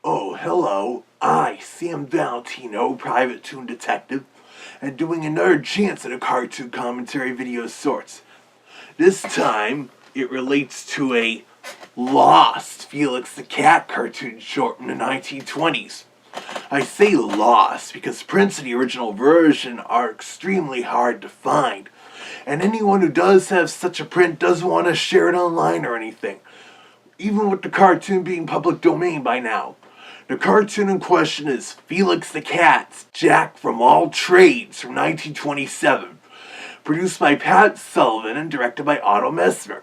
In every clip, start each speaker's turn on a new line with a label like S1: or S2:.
S1: Oh, hello. I, Sam Valentino, private toon detective, and doing another chance at a cartoon commentary video of sorts. This time, it relates to a lost Felix the Cat cartoon short from the 1920s. I say lost because prints of the original version are extremely hard to find, and anyone who does have such a print doesn't want to share it online or anything, even with the cartoon being public domain by now. The cartoon in question is Felix the Cat's Jack from All Trades from 1927, produced by Pat Sullivan and directed by Otto Messmer.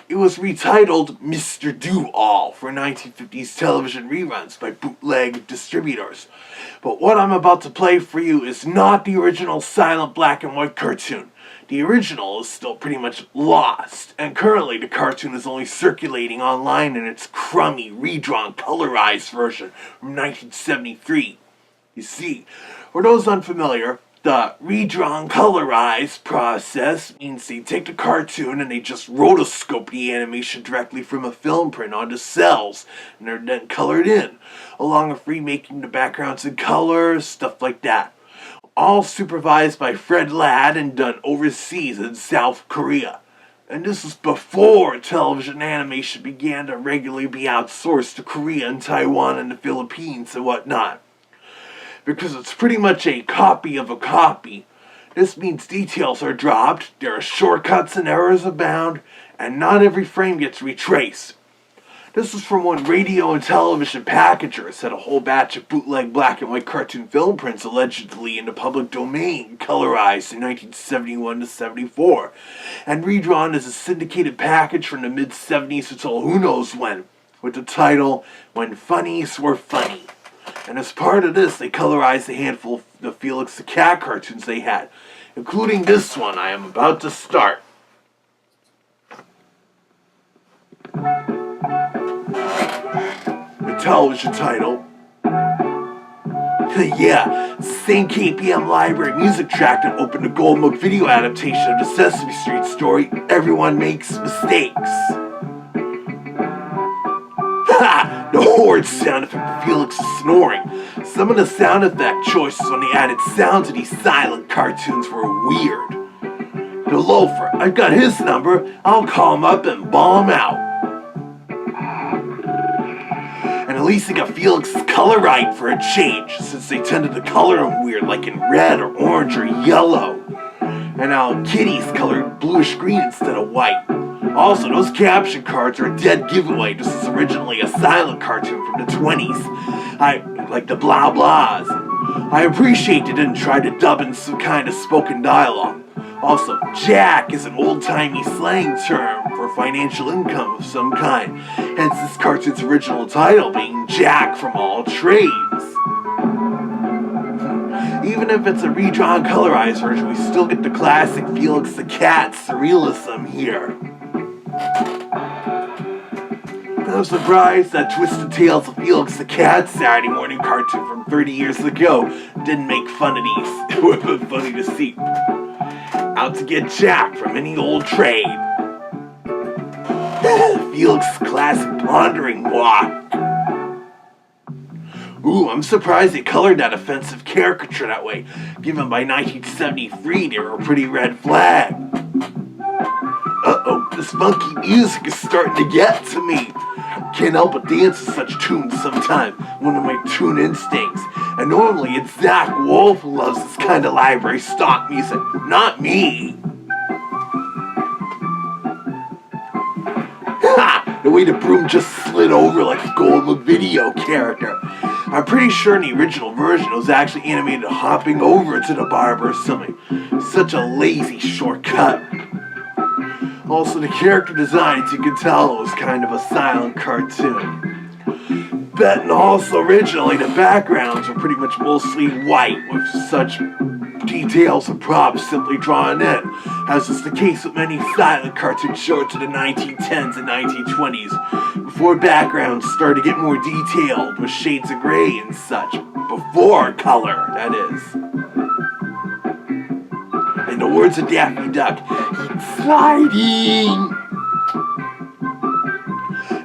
S1: It was retitled Mr. Do-All for 1950s television reruns by bootleg distributors. But what I'm about to play for you is not the original silent black and white cartoon. The original is still pretty much lost, and currently the cartoon is only circulating online in its crummy, redrawn, colorized version from 1973. You see, for those unfamiliar, the redrawn, colorized process means they take the cartoon and they just rotoscope the animation directly from a film print onto cells, and they're then colored in, along with remaking the backgrounds in color, stuff like that. All supervised by Fred Ladd and done overseas in South Korea. And this is before television animation began to regularly be outsourced to Korea and Taiwan and the Philippines and whatnot. Because it's pretty much a copy of a copy. This means details are dropped, there are shortcuts and errors abound, and not every frame gets retraced. This is from when radio and television packagers had a whole batch of bootleg black and white cartoon film prints allegedly in the public domain, colorized in 1971 to 74, and redrawn as a syndicated package from the mid-70s until who knows when, with the title, When Funnies Were Funny. And as part of this, they colorized a handful of the Felix the Cat cartoons they had, including this one I am about to start. The television title. Yeah, same KPM library music track that opened the Gold Mug video adaptation of the Sesame Street story, Everyone Makes Mistakes. Ha! The horrid sound effect of Felix snoring. Some of the sound effect choices when they added sound to these silent cartoons were weird. The loafer, I've got his number, I'll call him up and bawl him out. And at least they got Felix's color right for a change, since they tended to color him weird, like in red or orange or yellow. And now Kitty's colored bluish green instead of white. Also, those caption cards are a dead giveaway. This is originally a silent cartoon from the 20s. Like the blah blahs. I appreciate they didn't try to dub in some kind of spoken dialogue. Also, Jack is an old-timey slang term for financial income of some kind, hence this cartoon's original title being Jack from All Trades. Even if it's a redrawn colorized version, we still get the classic Felix the Cat surrealism here. I'm surprised that Twisted Tales of Felix the Cat Saturday morning cartoon from 30 years ago didn't make fun of these. It would have been funny to see. Out to get Jack from any old trade. Felix's classic pondering walk. Ooh, I'm surprised they colored that offensive caricature that way, given by 1973 they were a pretty red flag. Uh-oh, this funky music is starting to get to me. Can't help but dance to such tunes sometime, one of my tune instincts. And normally it's Zach Wolf who loves this kind of library stock music, not me. Ha! The way the broom just slid over like a Gold Mug video character. I'm pretty sure in the original version it was actually animated hopping over to the barber or something. Such a lazy shortcut. Also, the character design, as you can tell, was kind of a silent cartoon. And also, originally, the backgrounds were pretty much mostly white, with such details and props simply drawn in, as is the case with many silent cartoon shorts in the 1910s and 1920s, before backgrounds started to get more detailed, with shades of gray and such. Before color, that is. In the words of Daffy Duck, it's sliding!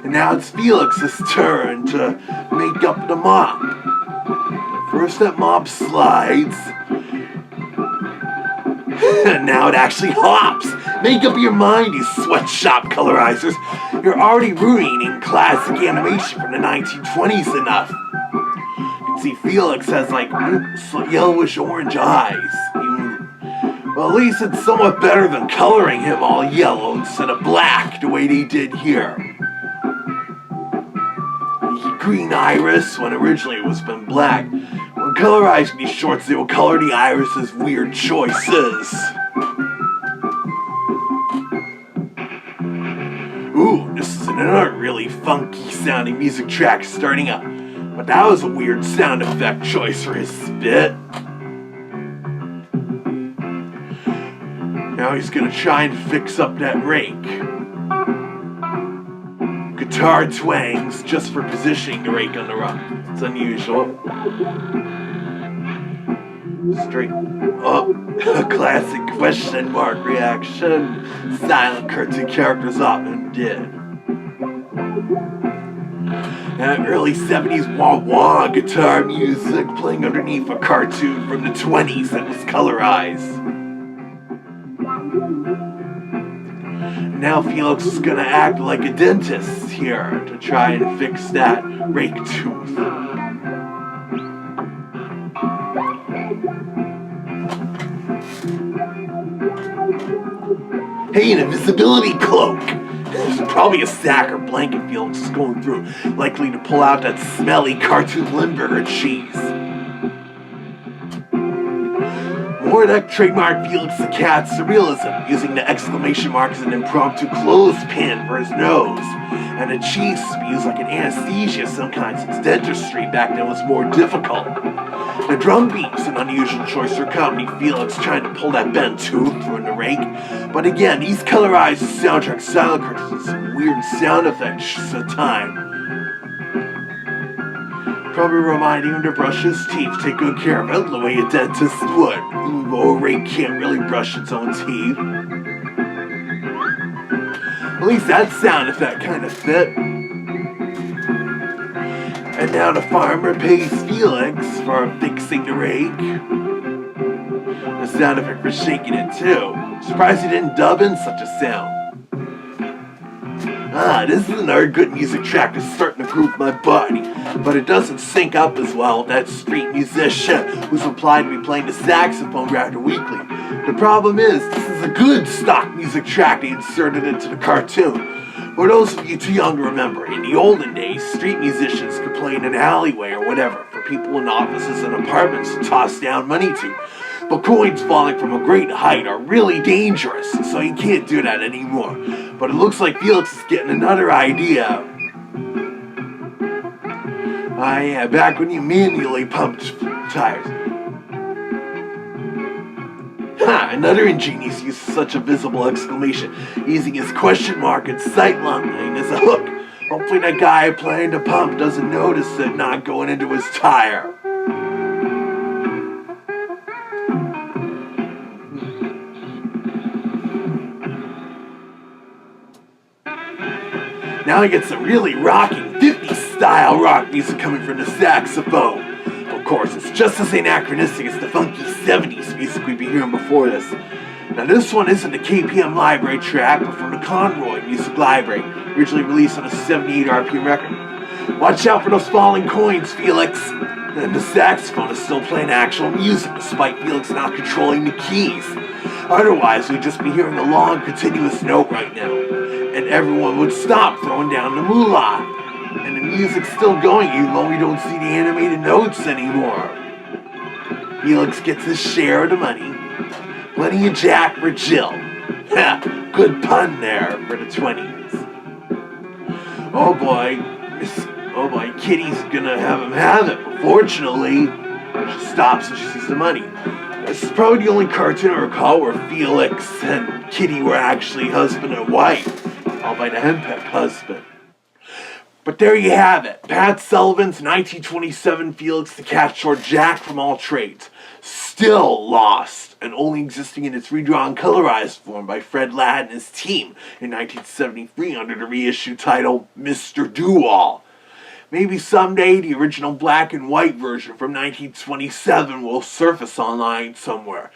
S1: And now it's Felix's turn to make up the mop. First that mop slides, and now it actually hops. Make up your mind, you sweatshop colorizers. You're already ruining classic animation from the 1920s enough. You can see Felix has like yellowish orange eyes. Well, at least it's somewhat better than coloring him all yellow instead of black the way they did here. Green iris when originally it was been black. When colorizing these shorts, they will color the iris as weird choices. Ooh, this is another really funky sounding music track starting up. But that was a weird sound effect choice for his spit. Now he's gonna try and fix up that rake. Guitar twangs just for positioning the rake on the rock. It's unusual. Straight up. A classic question mark reaction. Silent cartoon characters often did. That early 70s wah-wah guitar music playing underneath a cartoon from the 20s that was colorized. Now Felix is gonna act like a dentist here to try and fix that rake tooth. Hey, an invisibility cloak! There's probably a sack or blanket Felix is going through, likely to pull out that smelly cartoon Limburger cheese. More that trademark Felix the Cat surrealism, using the exclamation mark as an impromptu clothespin for his nose, and the cheese to be used like an anesthesia of some kind since dentistry back then was more difficult. The drum beat's an unusual choice for comedy Felix trying to pull that bent tooth through the rake, but again, these colorized soundtrack silent cartoons with some weird sound effects at the time. Probably reminding him to brush his teeth, take good care of it the way a dentist would, even though a rake can't really brush its own teeth. At least that sound effect kind of fit. And now the farmer pays Felix for fixing the rake. The sound effect for shaking it too. Surprised he didn't dub in such a sound. This is another good music track that's starting to groove my body, but it doesn't sync up as well with that street musician who's implied to be playing the saxophone rather weakly. The problem is, this is a good stock music track they inserted into the cartoon. For those of you too young to remember, in the olden days, street musicians could play in an alleyway or whatever for people in offices and apartments to toss down money to. But coins falling from a great height are really dangerous, so you can't do that anymore. But it looks like Felix is getting another idea. Yeah, back when you manually pumped tires. Another ingenious use of such a visible exclamation, using his question mark and sight line as a hook. Hopefully that guy planning to pump doesn't notice it not going into his tire. Now he gets some really rocking 50s style rock music coming from the saxophone. Of course, it's just as anachronistic as the funky 70s music we'd be hearing before this. Now this one isn't a KPM library track, but from the Conroy Music Library, originally released on a 78 RPM record. Watch out for those falling coins, Felix! And the saxophone is still playing actual music despite Felix not controlling the keys. Otherwise, we'd just be hearing a long, continuous note right now. And everyone would stop throwing down the moolah. And the music's still going even though we don't see the animated notes anymore. Felix gets his share of the money. Plenty of Jack for Jill. Good pun there for the 20s. Oh boy, Kitty's gonna have him have it. But fortunately, she stops and she sees the money. This is probably the only cartoon I recall where Felix and Kitty were actually husband and wife, all by the henpecked husband. But there you have it. Pat Sullivan's 1927 Felix the Cat short Jack from All Trades. Still lost and only existing in its redrawn colorized form by Fred Ladd and his team in 1973 under the reissue title Mr. Do-All. Maybe someday the original black and white version from 1927 will surface online somewhere,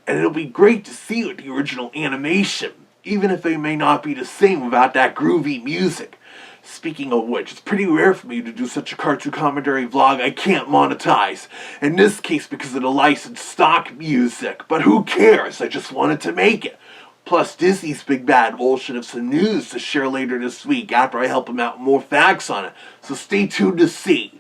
S1: and it'll be great to see it with the original animation, even if they may not be the same without that groovy music. Speaking of which, it's pretty rare for me to do such a cartoon commentary vlog I can't monetize. In this case because of the licensed stock music, but who cares? I just wanted to make it. Plus, Disney's Big Bad Wolf should have some news to share later this week after I help him out with more facts on it, so stay tuned to see.